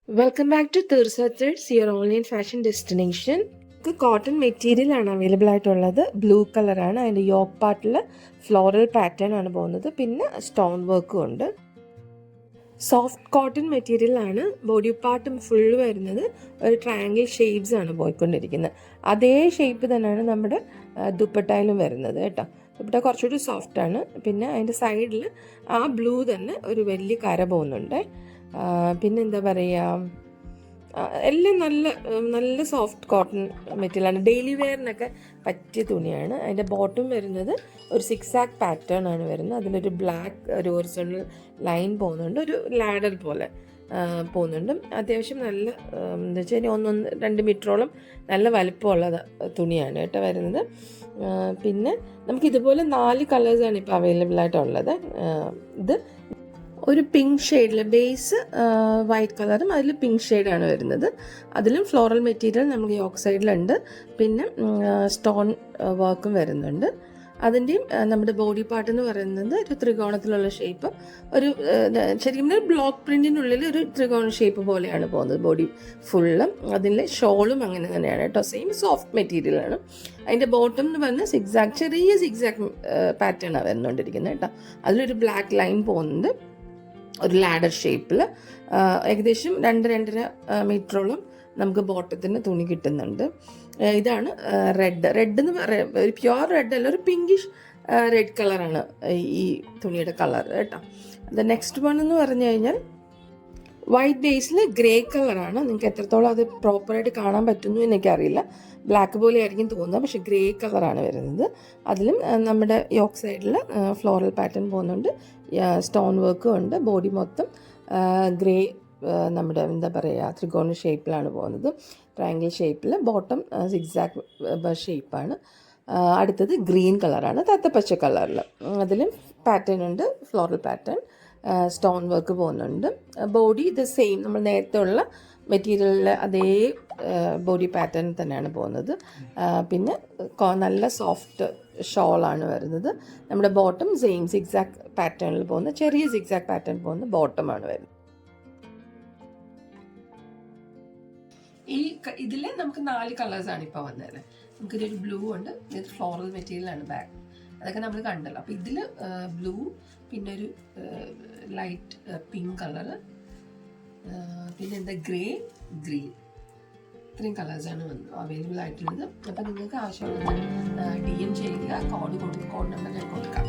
Welcome back to തീർസ threads, your online fashion destination. നമുക്ക് cotton material ആണ് available ആയിട്ടുള്ളത്. ബ്ലൂ കളറാണ്. അതിൻ്റെ യോക്ക് പാർട്ടിൽ ഫ്ലോറൽ പാറ്റേൺ ആണ് പോകുന്നത്. പിന്നെ സ്റ്റോൺ വർക്കും ഉണ്ട്. സോഫ്റ്റ് കോട്ടൺ മെറ്റീരിയൽ ആണ്. ബോഡി പാർട്ടും ഫുള്ള് വരുന്നത് ഒരു ട്രയാങ്കിൾ ഷേപ്സ് ആണ് പോയിക്കൊണ്ടിരിക്കുന്നത്. അതേ ഷേപ്പ് തന്നെയാണ് നമ്മുടെ ദുപ്പട്ടയിലും വരുന്നത് കേട്ടോ. ദുപ്പട്ട കുറച്ചുകൂടി സോഫ്റ്റ് ആണ്. പിന്നെ അതിൻ്റെ സൈഡിൽ ആ ബ്ലൂ തന്നെ ഒരു വലിയ കര പോകുന്നുണ്ട്. പിന്നെ എന്താ പറയുക, എല്ലാം നല്ല നല്ല സോഫ്റ്റ് കോട്ടൺ മെറ്റീരിയലാണ്. ഡെയിലി വെയറിനൊക്കെ പറ്റിയ തുണിയാണ്. അതിൻ്റെ ബോട്ടം വരുന്നത് ഒരു 6 പാറ്റേൺ ആണ് വരുന്നത്. അതിലൊരു ബ്ലാക്ക് ഒരു ഒറിജിനൽ ലൈൻ പോകുന്നുണ്ട്, ഒരു ലാഡർ പോലെ പോകുന്നുണ്ട്. അത്യാവശ്യം നല്ല എന്താ വെച്ചാൽ 1-2 മീറ്ററോളം നല്ല വലിപ്പമുള്ള തുണിയാണ് കേട്ടോ വരുന്നത്. പിന്നെ നമുക്കിതുപോലെ 4 കളേഴ്സാണ് ഇപ്പോൾ അവൈലബിൾ ആയിട്ടുള്ളത്. ഇത് ഒരു പിങ്ക് ഷെയ്ഡിൽ ബേസ് വൈറ്റ് കളറും അതിൽ പിങ്ക് ഷെയ്ഡാണ് വരുന്നത്. അതിലും ഫ്ലോറൽ മെറ്റീരിയൽ നമുക്ക് യോക്ക് സൈഡിലുണ്ട്. പിന്നെ സ്റ്റോൺ വർക്കും വരുന്നുണ്ട്. അതിൻ്റെയും നമ്മുടെ ബോഡി പാർട്ട് എന്ന് പറയുന്നത് ഒരു ത്രികോണത്തിലുള്ള ഷേപ്പ്, ഒരു ശരിക്കും ബ്ലോക്ക് പ്രിൻറ്റിനുള്ളിൽ ഒരു ത്രികോണ ഷേപ്പ് പോലെയാണ് പോകുന്നത് ബോഡി ഫുള്ളും. അതിൻ്റെ ഷോളും അങ്ങനെ തന്നെയാണ് കേട്ടോ. സെയിം സോഫ്റ്റ് മെറ്റീരിയലാണ്. അതിൻ്റെ ബോട്ടം എന്ന് പറഞ്ഞാൽ ചെറിയ സിക്സാക്ട് പാറ്റേണാണ് വരുന്നുകൊണ്ടിരിക്കുന്നത് കേട്ടോ. അതിലൊരു ബ്ലാക്ക് ലൈൻ പോകുന്നുണ്ട്, ഒരു ലാഡർ ഷേപ്പിൽ. ഏകദേശം 2-2.5 മീറ്ററോളം നമുക്ക് ബോട്ടത്തിന് തുണി കിട്ടുന്നുണ്ട്. ഇതാണ് റെഡ് എന്ന് പറയുക, ഒരു പ്യുവർ റെഡ് അല്ല, ഒരു പിങ്കിഷ് റെഡ് കളറാണ് ഈ തുണിയുടെ കളർ കേട്ടോ. അത് നെക്സ്റ്റ് വൺ എന്ന് പറഞ്ഞു കഴിഞ്ഞാൽ വൈറ്റ് ബേസിൽ ഗ്രേ കളറാണ്. നിങ്ങൾക്ക് എത്രത്തോളം അത് പ്രോപ്പറായിട്ട് കാണാൻ പറ്റുന്നു എനിക്കറിയില്ല. ബ്ലാക്ക് പോലെ ആയിരിക്കും തോന്നുന്നത്, പക്ഷേ ഗ്രേ കളറാണ് വരുന്നത്. അതിലും നമ്മുടെ യോക്ക് സൈഡിൽ ഫ്ലോറൽ പാറ്റേൺ പോകുന്നുണ്ട്, സ്റ്റോൺ വർക്കും ഉണ്ട്. ബോഡി മൊത്തം ഗ്രേ, നമ്മുടെ എന്താ പറയുക, ത്രികോണ ഷേപ്പിലാണ് പോകുന്നത്, ട്രയാങ്കിൾ ഷേപ്പിൽ. ബോട്ടം സിക്സാക് ഷേപ്പാണ്. അടുത്തത് ഗ്രീൻ കളറാണ്, തത്തപ്പച്ച കളറിൽ. അതിലും പാറ്റേൺ ഉണ്ട്, ഫ്ലോറൽ പാറ്റേൺ, സ്റ്റോൺ വർക്ക് പോകുന്നുണ്ട്. ബോഡി ഇത് സെയിം നമ്മൾ നേരത്തെ ഉള്ള മെറ്റീരിയലിൽ അതേ ബോഡി പാറ്റേൺ തന്നെയാണ് പോകുന്നത്. പിന്നെ നല്ല സോഫ്റ്റ് ഷോളാണ് വരുന്നത്. നമ്മുടെ ബോട്ടം സെയിം സിക്സാക് പാറ്റേണിൽ പോകുന്ന, ചെറിയ സിക്സാക് പാറ്റേൺ പോകുന്ന ബോട്ടമാണ് വരുന്നത്. ഇതിൽ നമുക്ക് 4 കളേഴ്സാണ് ഇപ്പോൾ വന്നത്. നമുക്കിതൊരു ബ്ലൂ ഉണ്ട്, ഇത് ഫ്ലോറൽ മെറ്റീരിയലാണ് ബാക്ക്, അതൊക്കെ നമ്മൾ കണ്ടല്ലോ. അപ്പോൾ ഇതിൽ ബ്ലൂ, പിന്നെ ഒരു ലൈറ്റ് പിങ്ക് കളറ്, പിന്നെ എന്താ ഗ്രീൻ, ഇത്രയും കളേഴ്സാണ് അവൈലബിൾ ആയിട്ടുള്ളത്. അപ്പോൾ നിങ്ങൾക്ക് ആവശ്യമുള്ളത് DM ചെയ്യുക. കോഡ് നമ്പർ ഞാൻ കൊടുക്കാം.